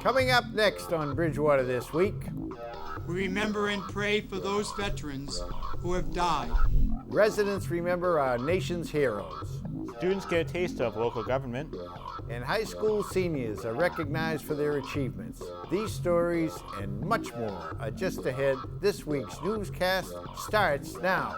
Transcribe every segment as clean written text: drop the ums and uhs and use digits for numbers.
Coming up next on Bridgewater this week, we remember and pray for those veterans who have died. Residents remember our nation's heroes. Students get a taste of local government. And high school seniors are recognized for their achievements. These stories and much more are just ahead. This week's newscast starts now.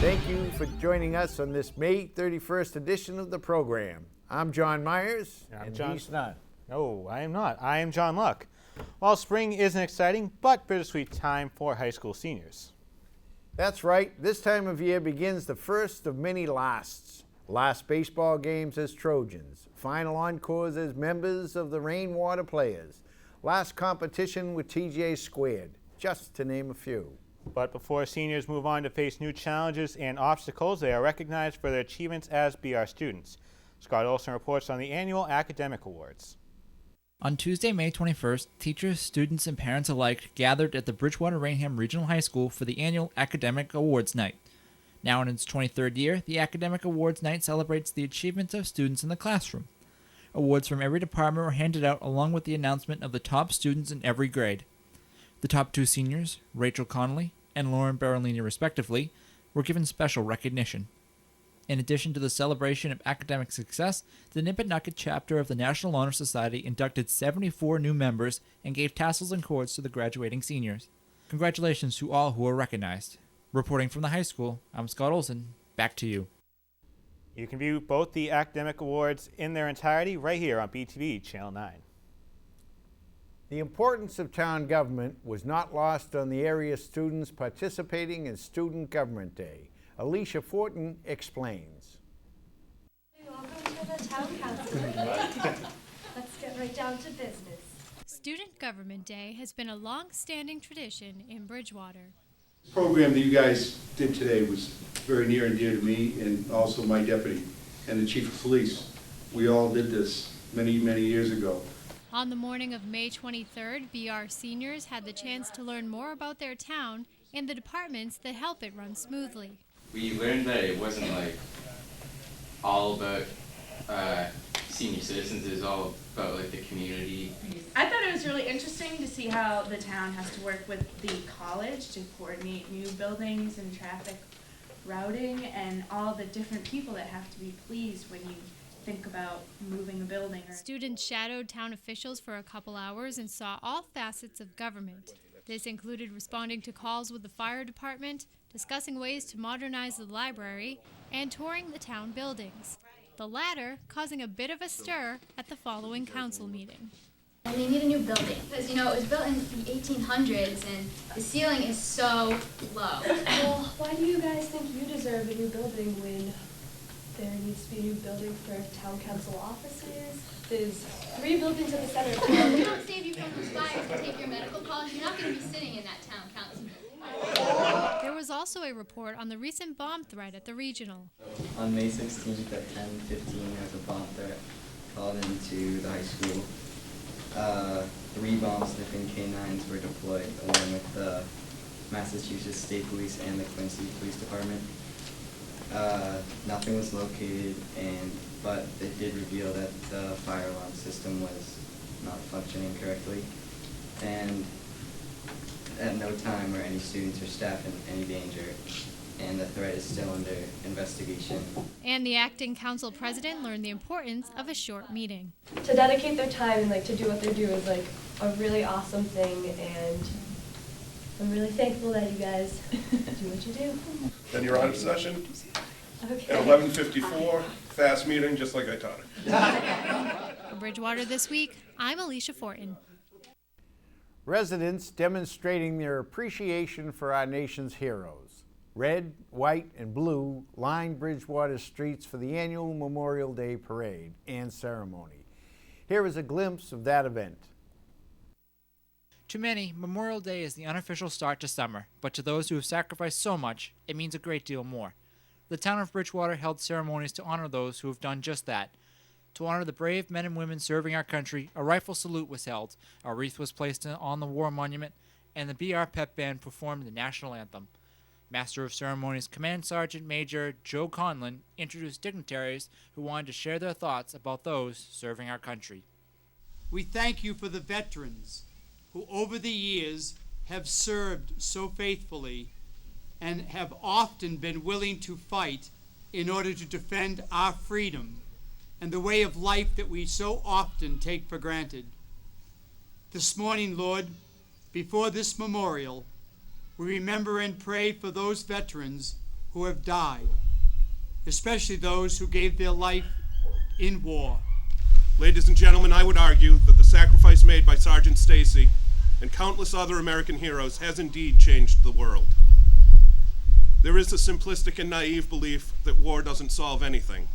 Thank you for joining us on this May 31st edition of the program. I'm John Myers. And he's not. No, I am not. I am John Luck. Well, spring is an exciting but bittersweet time for high school seniors. That's right. This time of year begins the first of many lasts. Last baseball games as Trojans. Final encores as members of the Rainwater Players. Last competition with TJ Squared, just to name a few. But before seniors move on to face new challenges and obstacles, they are recognized for their achievements as BR students. Scott Olson reports on the annual Academic Awards. On Tuesday, May 21st, teachers, students, and parents alike gathered at the Bridgewater Rainham Regional High School for the annual Academic Awards Night. Now in its 23rd year, the Academic Awards Night celebrates the achievements of students in the classroom. Awards from every department were handed out along with the announcement of the top students in every grade. The top two seniors, Rachel Connolly and Lauren Berolini respectively, were given special recognition. In addition to the celebration of academic success, the Nippennucket chapter of the National Honor Society inducted 74 new members and gave tassels and cords to the graduating seniors. Congratulations to all who were recognized. Reporting from the high school, I'm Scott Olson. Back to you. You can view both the academic awards in their entirety right here on BTV Channel 9. The importance of town government was not lost on the area students participating in Student Government Day. Alicia Fortin explains. Welcome to the Town Council meeting. Let's get right down to business. Student Government Day has been a long-standing tradition in Bridgewater. The program that you guys did today was very near and dear to me and also my deputy and the chief of police. We all did this many, many years ago. On the morning of May 23rd, BR seniors had the chance to learn more about their town and the departments that help it run smoothly. We learned that it wasn't like all about senior citizens, it was all about like the community. I thought it was really interesting to see how the town has to work with the college to coordinate new buildings and traffic routing and all the different people that have to be pleased when you think about moving a building. Students shadowed town officials for a couple hours and saw all facets of government. This included responding to calls with the fire department, discussing ways to modernize the library, and touring the town buildings. The latter causing a bit of a stir at the following council meeting. And they need a new building because, it was built in the 1800s and the ceiling is so low. Well, why do you guys think you deserve a new building when there needs to be a new building for town council offices? There's 3 buildings in the center. If we don't save you from those fires to take your medical calls, you're not going to be sitting in that town council building. There was also a report on the recent bomb threat at the regional. On May 16th at 10:15, there was a bomb threat called into the high school. 3 bomb-sniffing canines were deployed along with the Massachusetts State Police and the Quincy Police Department. Nothing was located, but it did reveal that the fire alarm system was not functioning correctly, and at no time were any students or staff in any danger, and the threat is still under investigation. And the acting council president learned the importance of a short meeting. To dedicate their time and to do what they do is a really awesome thing, and I'm really thankful that you guys do what you do. Then you're out of session. Okay. At 11:54, fast meeting, just like I taught it. For Bridgewater This Week, I'm Alicia Fortin. Residents demonstrating their appreciation for our nation's heroes. Red, white, and blue lined Bridgewater streets for the annual Memorial Day Parade and ceremony. Here is a glimpse of that event. To many, Memorial Day is the unofficial start to summer, but to those who have sacrificed so much, it means a great deal more. The town of Bridgewater held ceremonies to honor those who have done just that. To honor the brave men and women serving our country, a rifle salute was held, a wreath was placed on the war monument, and the BR Pep Band performed the national anthem. Master of Ceremonies Command Sergeant Major Joe Conlon introduced dignitaries who wanted to share their thoughts about those serving our country. We thank you for the veterans who over the years have served so faithfully and have often been willing to fight in order to defend our freedom and the way of life that we so often take for granted. This morning, Lord, before this memorial, we remember and pray for those veterans who have died, especially those who gave their life in war. Ladies and gentlemen, I would argue that the sacrifice made by Sergeant Stacy and countless other American heroes has indeed changed the world. There is a simplistic and naive belief that war doesn't solve anything,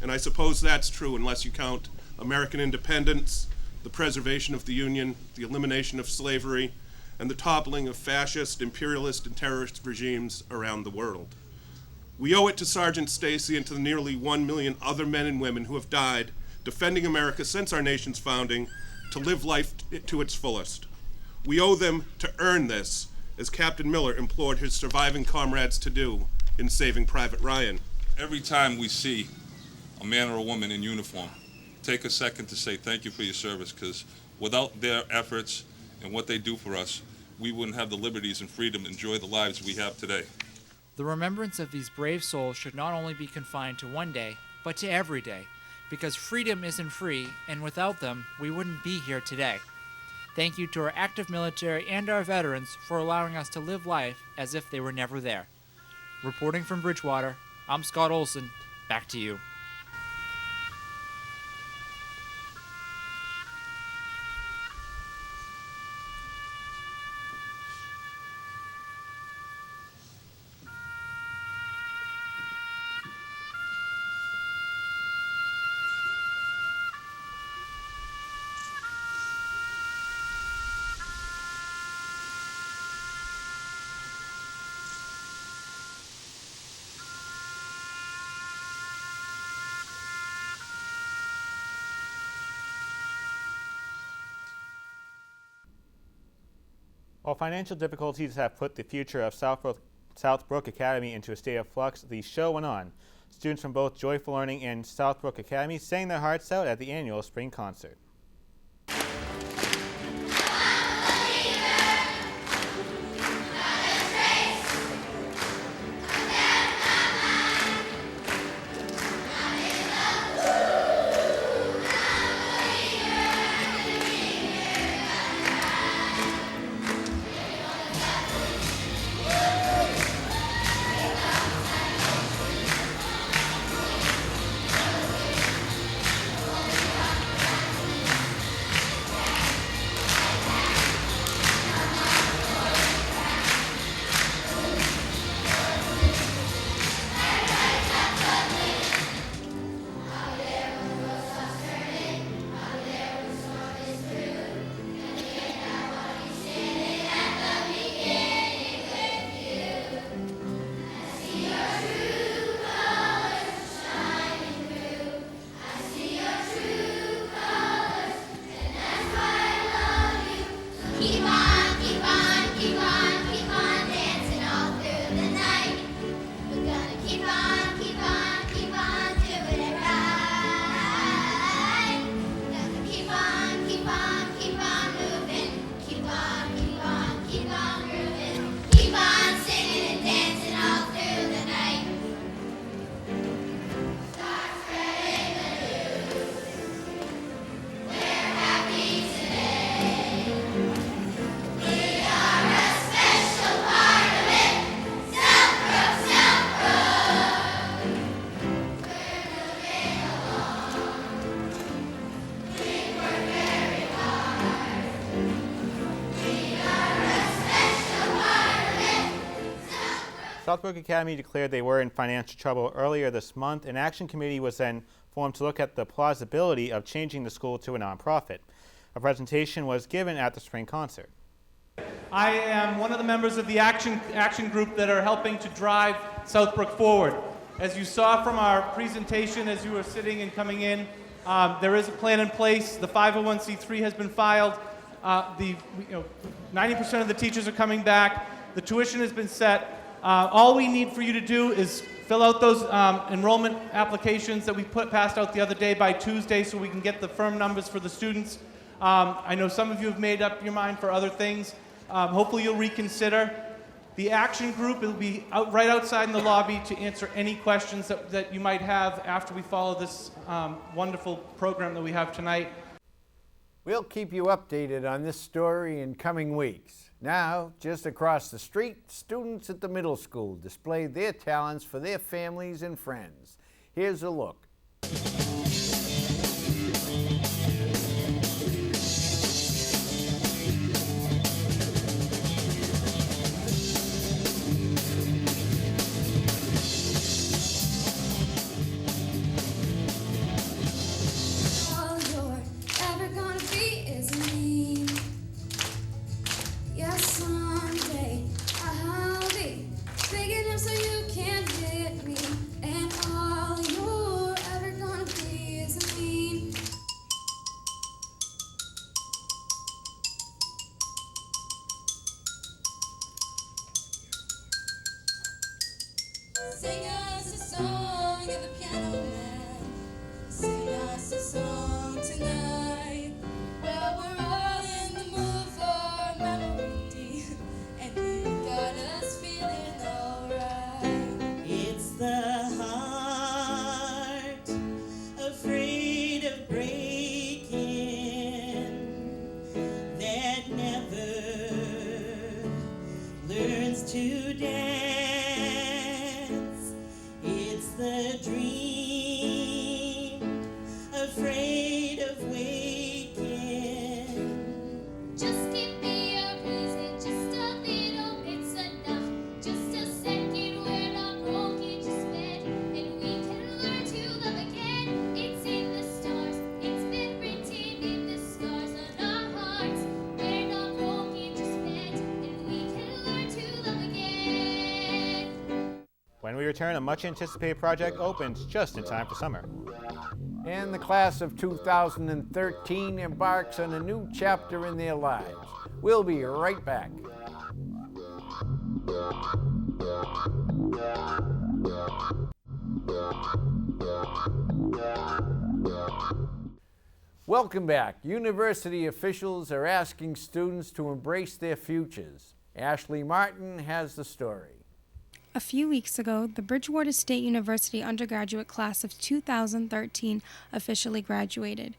and I suppose that's true unless you count American independence, the preservation of the Union, the elimination of slavery, and the toppling of fascist, imperialist, and terrorist regimes around the world. We owe it to Sergeant Stacy and to the nearly 1 million other men and women who have died defending America since our nation's founding to live life to its fullest. We owe them to earn this, as Captain Miller implored his surviving comrades to do in Saving Private Ryan. Every time we see a man or a woman in uniform, take a second to say thank you for your service, because without their efforts and what they do for us, we wouldn't have the liberties and freedom to enjoy the lives we have today. The remembrance of these brave souls should not only be confined to one day, but to every day, because freedom isn't free, and without them, we wouldn't be here today. Thank you to our active military and our veterans for allowing us to live life as if they were never there. Reporting from Bridgewater, I'm Scott Olson. Back to you. While financial difficulties have put the future of Southbrook Academy into a state of flux, the show went on. Students from both Joyful Learning and Southbrook Academy sang their hearts out at the annual spring concert. Southbrook Academy declared they were in financial trouble earlier this month. An action committee was then formed to look at the plausibility of changing the school to a nonprofit. A presentation was given at the spring concert. I am one of the members of the action group that are helping to drive Southbrook forward. As you saw from our presentation as you were sitting and coming in, there is a plan in place. The 501c3 has been filed. 90% of the teachers are coming back. The tuition has been set. All we need for you to do is fill out those enrollment applications that we passed out the other day by Tuesday so we can get the firm numbers for the students. I know some of you have made up your mind for other things. Hopefully you'll reconsider. The action group will be right outside in the lobby to answer any questions that you might have after we follow this wonderful program that we have tonight. We'll keep you updated on this story in coming weeks. Now, just across the street, students at the middle school displayed their talents for their families and friends. Here's a look. Sing us a song and the piano man. Sing us a song tonight. Well, we're all in the mood for memory, and you got us feeling alright. It's the heart afraid of breaking that never learns to dance. The dream, afraid of waking. Just give me a reason, just a little bit's enough. Just a second, we're not broken, just met, and we can learn to love again. It's in the stars, it's been written in the scars on our hearts. We're not broken, just met, and we can learn to love again. When we return, a much-anticipated project opens just in time for summer. And the class of 2013 embarks on a new chapter in their lives. We'll be right back. Welcome back. University officials are asking students to embrace their futures. Ashley Martin has the story. A few weeks ago, the Bridgewater State University undergraduate class of 2013 officially graduated.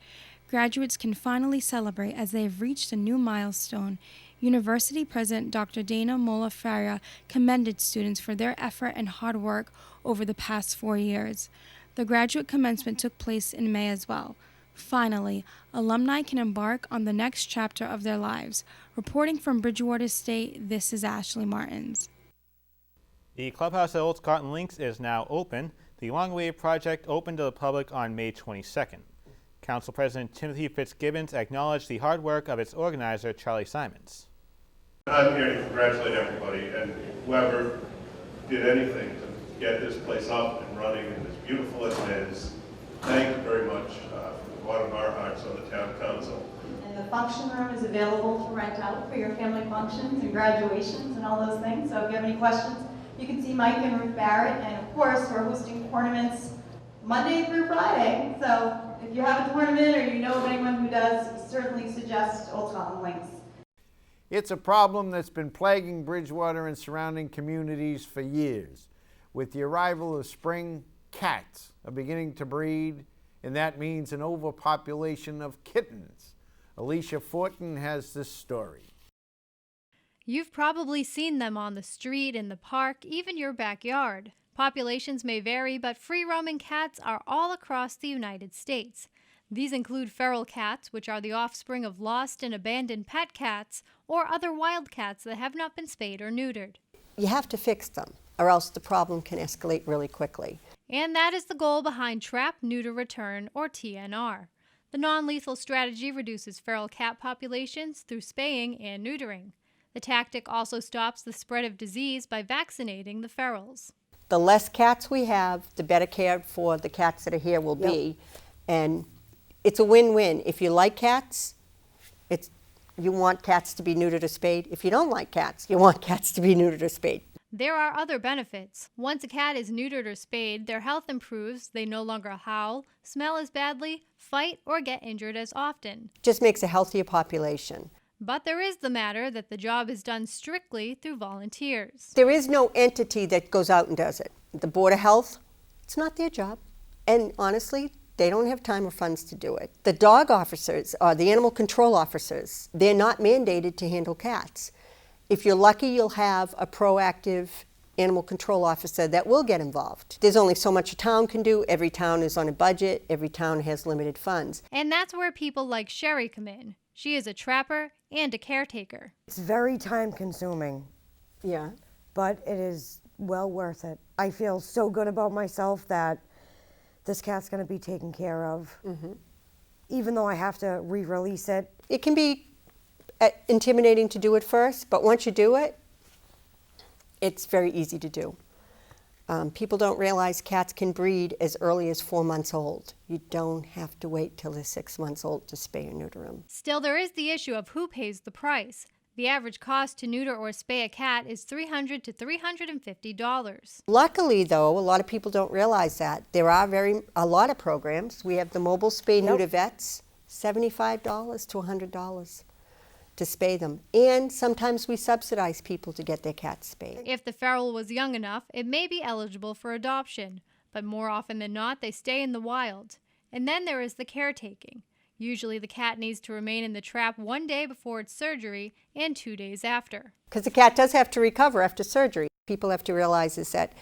Graduates can finally celebrate as they have reached a new milestone. University President Dr. Dana Mola-Faria commended students for their effort and hard work over the past 4 years. The graduate commencement took place in May as well. Finally, alumni can embark on the next chapter of their lives. Reporting from Bridgewater State, this is Ashley Martins. The clubhouse at Old Cotton Links is now open. The long-awaited project opened to the public on May 22nd. Council President Timothy Fitzgibbons acknowledged the hard work of its organizer, Charlie Simons. I'm here to congratulate everybody and whoever did anything to get this place up and running and as beautiful as it is. Thank you very much from the bottom of our hearts on the town council. And the function room is available to rent out for your family functions and graduations and all those things. So if you have any questions, you can see Mike and Ruth Barrett, and of course we're hosting tournaments Monday through Friday. So if you have a tournament or you know of anyone who does, certainly suggest Old Cotton Links. It's a problem that's been plaguing Bridgewater and surrounding communities for years. With the arrival of spring, cats are beginning to breed, and that means an overpopulation of kittens. Alicia Fortin has this story. You've probably seen them on the street, in the park, even your backyard. Populations may vary, but free-roaming cats are all across the United States. These include feral cats, which are the offspring of lost and abandoned pet cats, or other wild cats that have not been spayed or neutered. You have to fix them. or else the problem can escalate really quickly. And that is the goal behind Trap, Neuter, Return, or TNR. The non-lethal strategy reduces feral cat populations through spaying and neutering. The tactic also stops the spread of disease by vaccinating the ferals. The less cats we have, the better cared for the cats that are here will be. And it's a win-win. If you like cats, you want cats to be neutered or spayed. If you don't like cats, you want cats to be neutered or spayed. There are other benefits. Once a cat is neutered or spayed, their health improves, they no longer howl, smell as badly, fight, or get injured as often. Just makes a healthier population. But there is the matter that the job is done strictly through volunteers. There is no entity that goes out and does it. The Board of Health, it's not their job. And honestly, they don't have time or funds to do it. The dog officers, or the animal control officers, they're not mandated to handle cats. If you're lucky, you'll have a proactive animal control officer that will get involved. There's only so much a town can do. Every town is on a budget. Every town has limited funds. And that's where people like Sherry come in. She is a trapper and a caretaker. It's very time consuming. Yeah. But it is well worth it. I feel so good about myself that this cat's going to be taken care of. Even though I have to re-release it. It can be intimidating to do it first, but once you do it, it's very easy to do. People don't realize cats can breed as early as 4 months old. You don't have to wait till they're 6 months old to spay or neuter them. Still, there is the issue of who pays the price. The average cost to neuter or spay a cat is $300 to $350. Luckily, though, a lot of people don't realize that. There are a lot of programs. We have the mobile spay-neuter vets, $75 to $100 to spay them. And sometimes we subsidize people to get their cats spayed. If the feral was young enough, it may be eligible for adoption, but more often than not, they stay in the wild. And then there is the caretaking. Usually the cat needs to remain in the trap 1 day before its surgery and 2 days after. Because the cat does have to recover after surgery. People have to realize is that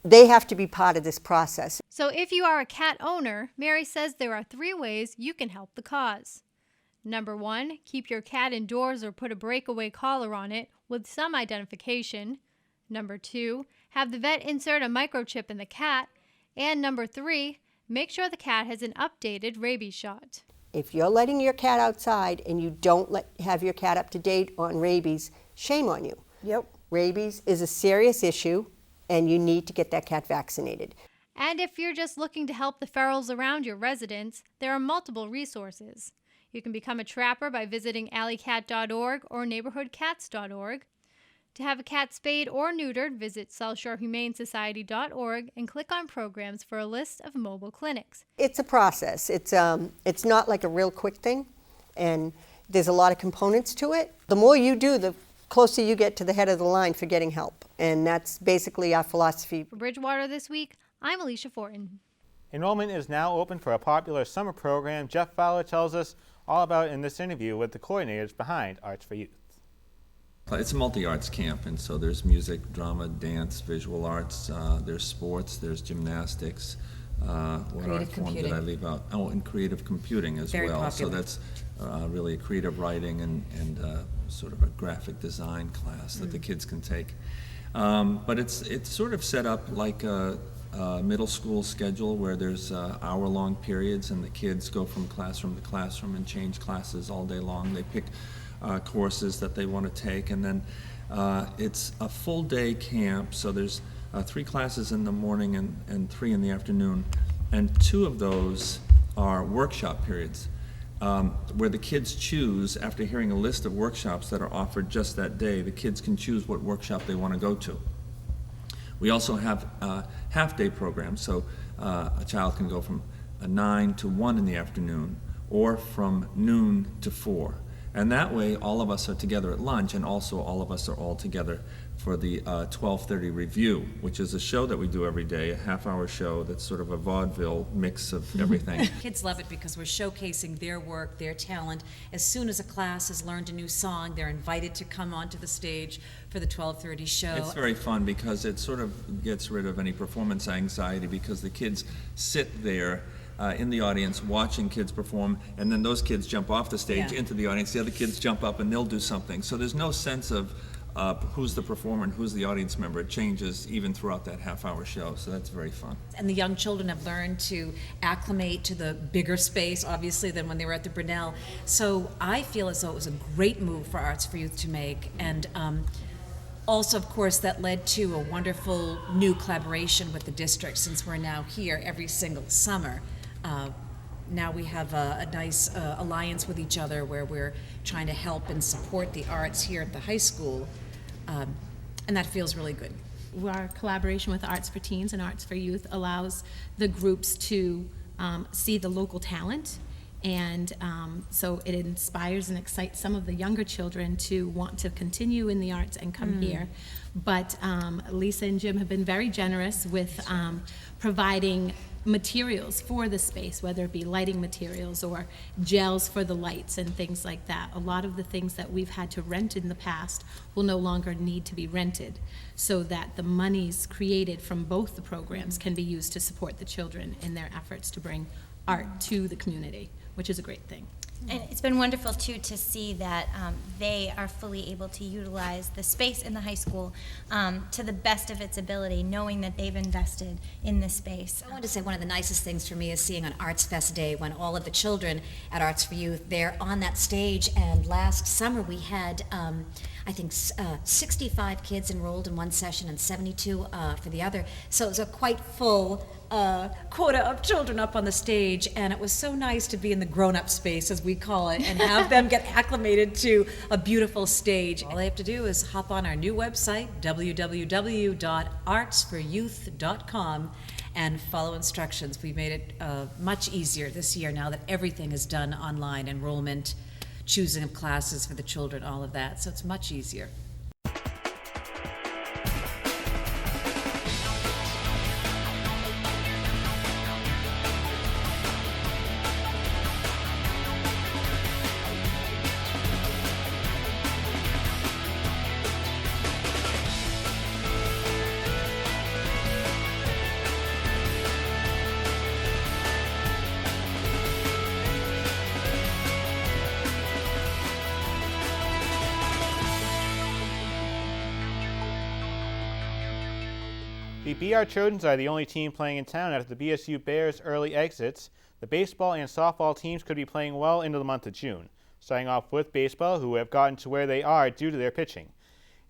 they have to be part of this process. So if you are a cat owner, Mary says there are 3 ways you can help the cause. Number 1, keep your cat indoors or put a breakaway collar on it with some identification. Number 2, have the vet insert a microchip in the cat. And number 3, make sure the cat has an updated rabies shot. If you're letting your cat outside and you don't have your cat up to date on rabies, shame on you. Yep. Rabies is a serious issue and you need to get that cat vaccinated. And if you're just looking to help the ferals around your residence, there are multiple resources. You can become a trapper by visiting alleycat.org or neighborhoodcats.org. To have a cat spayed or neutered, visit SouthshoreHumaneSociety.org and click on programs for a list of mobile clinics. It's a process. It's not like a real quick thing, and there's a lot of components to it. The more you do, the closer you get to the head of the line for getting help, and that's basically our philosophy. For Bridgewater This Week, I'm Alicia Fortin. Enrollment is now open for a popular summer program Jeff Fowler tells us all about in this interview with the coordinators behind Arts for Youth. It's a multi-arts camp, and so there's music, drama, dance, visual arts, there's sports, there's gymnastics. What art form did I leave out? Oh, and creative computing as Very well. popular. So that's really a creative writing and sort of a graphic design class that the kids can take. But it's sort of set up like a middle school schedule where there's hour-long periods and the kids go from classroom to classroom and change classes all day long. They pick courses that they want to take, and then it's a full-day camp, so there's 3 classes in the morning and 3 in the afternoon, and 2 of those are workshop periods where the kids choose, after hearing a list of workshops that are offered just that day, the kids can choose what workshop they want to go to. We also have half-day programs, so a child can go from 9 to 1 in the afternoon or from noon to 4. And that way, all of us are together at lunch, and also all of us are all together for the 12:30 review, which is a show that we do every day, a half-hour show that's sort of a vaudeville mix of everything. Kids love it because we're showcasing their work, their talent. As soon as a class has learned a new song, they're invited to come onto the stage for the 12:30 show. It's very fun because it sort of gets rid of any performance anxiety because the kids sit there in the audience watching kids perform, and then those kids jump off the stage into the audience, the other kids jump up and they'll do something. So there's no sense of who's the performer and who's the audience member. It changes even throughout that half-hour show, so that's very fun. And the young children have learned to acclimate to the bigger space, obviously, than when they were at the Brunel. So I feel as though it was a great move for Arts for Youth to make. And also, of course, that led to a wonderful new collaboration with the district, since we're now here every single summer. Now we have a nice alliance with each other where we're trying to help and support the arts here at the high school, and that feels really good. Our collaboration with Arts for Teens and Arts for Youth allows the groups to see the local talent, and so it inspires and excites some of the younger children to want to continue in the arts and come here. But Lisa and Jim have been very generous with providing materials for the space, whether it be lighting materials or gels for the lights and things like that. A lot of the things that we've had to rent in the past will no longer need to be rented, so that the monies created from both the programs can be used to support the children in their efforts to bring art to the community, which is a great thing. And it's been wonderful, too, to see that they are fully able to utilize the space in the high school to the best of its ability, knowing that they've invested in this space. I want to say one of the nicest things for me is seeing on Arts Fest Day when all of the children at Arts for Youth, they're on that stage, and last summer we had, I think, 65 kids enrolled in one session and 72 for the other. So it was a quite full quota of children up on the stage, and it was so nice to be in the grown-up space, as we call it, and have them get acclimated to a beautiful stage. All they have to do is hop on our new website, www.artsforyouth.com, and follow instructions. We've made it much easier this year now that everything is done online, enrollment, choosing of classes for the children, all of that, so it's much easier. The BR Trojans are the only team playing in town after the BSU Bears' early exits. The baseball and softball teams could be playing well into the month of June. Starting off with baseball, who have gotten to where they are due to their pitching.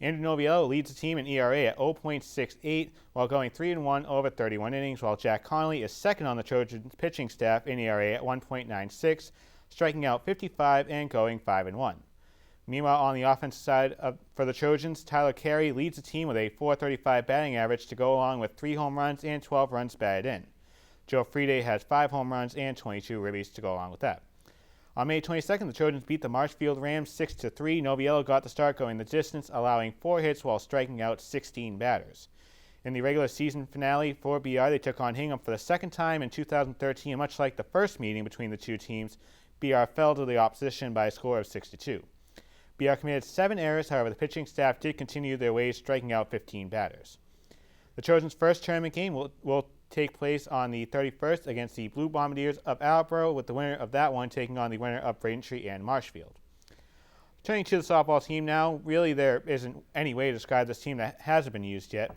Andrew Noviello leads the team in ERA at 0.68 while going 3-1 over 31 innings, while Jack Connolly is second on the Trojans pitching staff in ERA at 1.96, striking out 55 and going 5-1. Meanwhile, on the offensive side for the Trojans, Tyler Carey leads the team with a .435 batting average to go along with 3 home runs and 12 runs batted in. Joe Friede has 5 home runs and 22 ribbies to go along with that. On May 22nd, the Trojans beat the Marshfield Rams 6-3. Noviello got the start going the distance, allowing 4 hits while striking out 16 batters. In the regular season finale for BR, they took on Hingham for the second time in 2013, and much like the first meeting between the two teams, BR fell to the opposition by a score of 6-2. BR committed 7 errors, however the pitching staff did continue their ways, striking out 15 batters. The Trojans' first tournament game will take place on the 31st against the Blue Bombardiers of Attleboro, with the winner of that one taking on the winner of Braintree and Marshfield. Turning to the softball team now, really there isn't any way to describe this team that hasn't been used yet.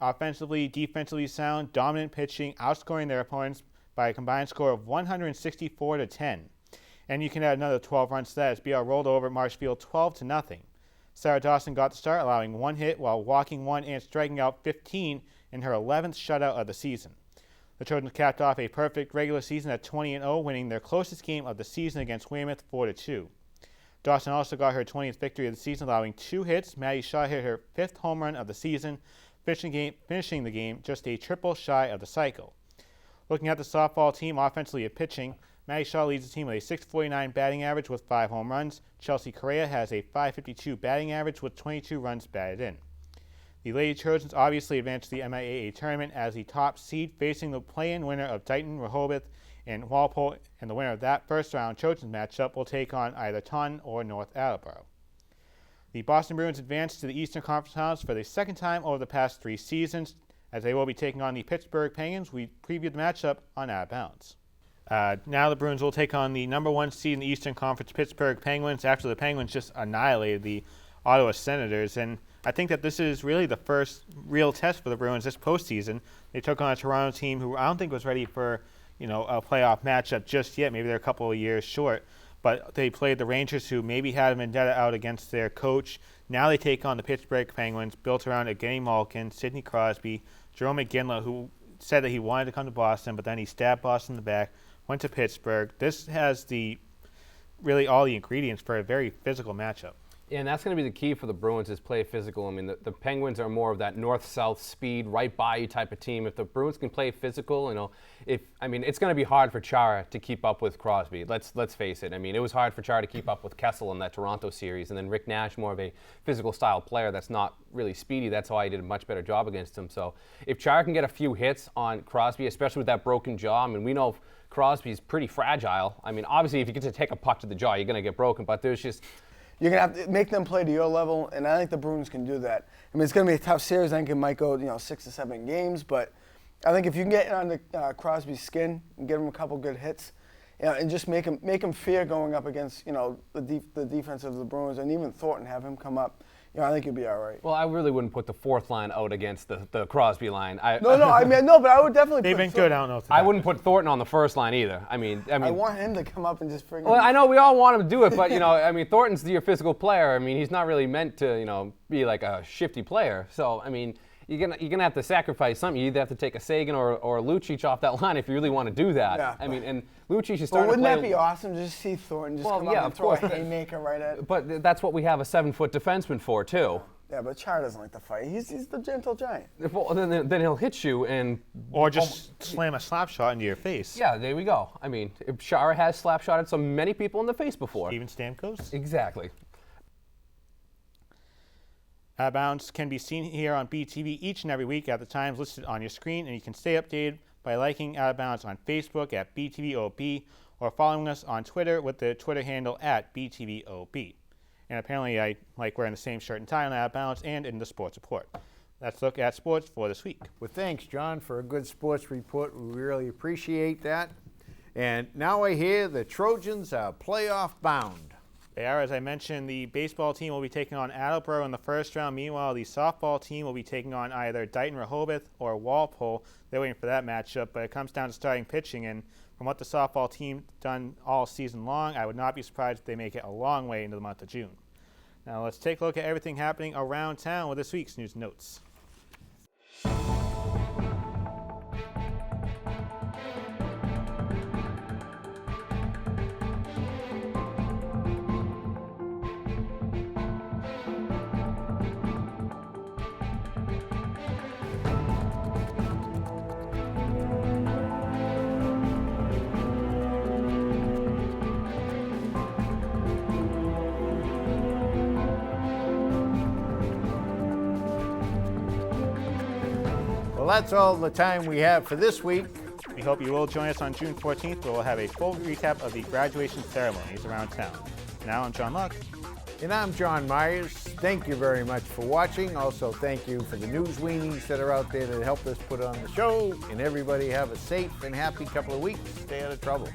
Offensively, defensively sound, dominant pitching, outscoring their opponents by a combined score of 164-10. And you can add another 12 runs to that as BR rolled over Marshfield 12-0. Sarah Dawson got the start, allowing 1 hit while walking 1 and striking out 15 in her 11th shutout of the season. The Trojans capped off a perfect regular season at 20-0, winning their closest game of the season against Weymouth 4-2. Dawson also got her 20th victory of the season, allowing 2 hits. Maddie Shaw hit her 5th home run of the season, finishing the game just a triple shy of the cycle. Looking at the softball team offensively and pitching, Maddie Shaw leads the team with a .649 batting average with 5 home runs. Chelsea Correa has a .552 batting average with 22 runs batted in. The Lady Trojans obviously advanced to the MIAA tournament as the top seed, facing the play-in winner of Dighton, Rehoboth, and Walpole, and the winner of that first-round Trojans matchup will take on either Taunton or North Attleboro. The Boston Bruins advanced to the Eastern Conference Finals for the second time over the past 3 seasons, as they will be taking on the Pittsburgh Penguins. We previewed the matchup on Out of Bounds. Now the Bruins will take on the number 1 seed in the Eastern Conference, Pittsburgh Penguins, after the Penguins just annihilated the Ottawa Senators. And I think that this is really the first real test for the Bruins this postseason. They took on a Toronto team who I don't think was ready for, a playoff matchup just yet. Maybe they're a couple of years short. But they played the Rangers, who maybe had a vendetta out against their coach. Now they take on the Pittsburgh Penguins, built around Evgeny Malkin, Sidney Crosby, Jerome McGinley, who said that he wanted to come to Boston, but then he stabbed Boston in the back, went to Pittsburgh. This has really all the ingredients for a very physical matchup. Yeah, and that's going to be the key for the Bruins is play physical. I mean, the Penguins are more of that north-south speed, right by you type of team. If the Bruins can play physical, it's going to be hard for Chara to keep up with Crosby. Let's face it. I mean, it was hard for Chara to keep up with Kessel in that Toronto series, and then Rick Nash, more of a physical style player that's not really speedy. That's why he did a much better job against him. So if Chara can get a few hits on Crosby, especially with that broken jaw, I mean, we know Crosby's pretty fragile. I mean, obviously, if you get to take a puck to the jaw, you're going to get broken, but there's just... You're going to have to make them play to your level, and I think the Bruins can do that. I mean, it's going to be a tough series. I think it might go, 6 to 7 games, but I think if you can get under Crosby's skin and give him a couple good hits, and just make him fear going up against, the defense of the Bruins, and even Thornton, have him come up, I think you'll be all right. Well, I really wouldn't put the fourth line out against the Crosby line. But I would definitely They've been good, I don't know. I wouldn't put Thornton on the first line either. I want him to come up and just Well, I know we all want him to do it, but, Thornton's your physical player. I mean, he's not really meant to, be like a shifty player. So, I mean, you're gonna have to sacrifice something. You either have to take a Sagan or Lucic off that line if you really want to do that. Yeah. I mean, and Lucic is starting to play. Wouldn't that be awesome awesome to just see Thornton come up and throw a haymaker right at? But that's what we have a 7-foot defenseman for, too. Yeah, but Chara doesn't like to fight. He's the gentle giant. Well, then he'll hit you or just slam a slap shot into your face. Yeah, there we go. I mean, if Chara has slap shotted so many people in the face before. Steven Stamkos? Exactly. Out of Bounds can be seen here on BTV each and every week at the times listed on your screen, and you can stay updated by liking Out of Bounds on Facebook at BTVOB or following us on Twitter with the Twitter handle at BTVOB. And apparently I like wearing the same shirt and tie on Out of Bounds and in the sports report. Let's look at sports for this week. Well, thanks, John, for a good sports report. We really appreciate that. And now I hear the Trojans are playoff bound. They are, as I mentioned, the baseball team will be taking on Attleboro in the first round. Meanwhile, the softball team will be taking on either Dighton Rehoboth or Walpole. They're waiting for that matchup, but it comes down to starting pitching. And from what the softball team done all season long, I would not be surprised if they make it a long way into the month of June. Now let's take a look at everything happening around town with this week's news and notes. Well, that's all the time we have for this week. We hope you will join us on June 14th, where we'll have a full recap of the graduation ceremonies around town. Now I'm John Luck. And I'm John Myers. Thank you very much for watching. Also, thank you for the news weenies that are out there that helped us put on the show. And everybody have a safe and happy couple of weeks. Stay out of trouble.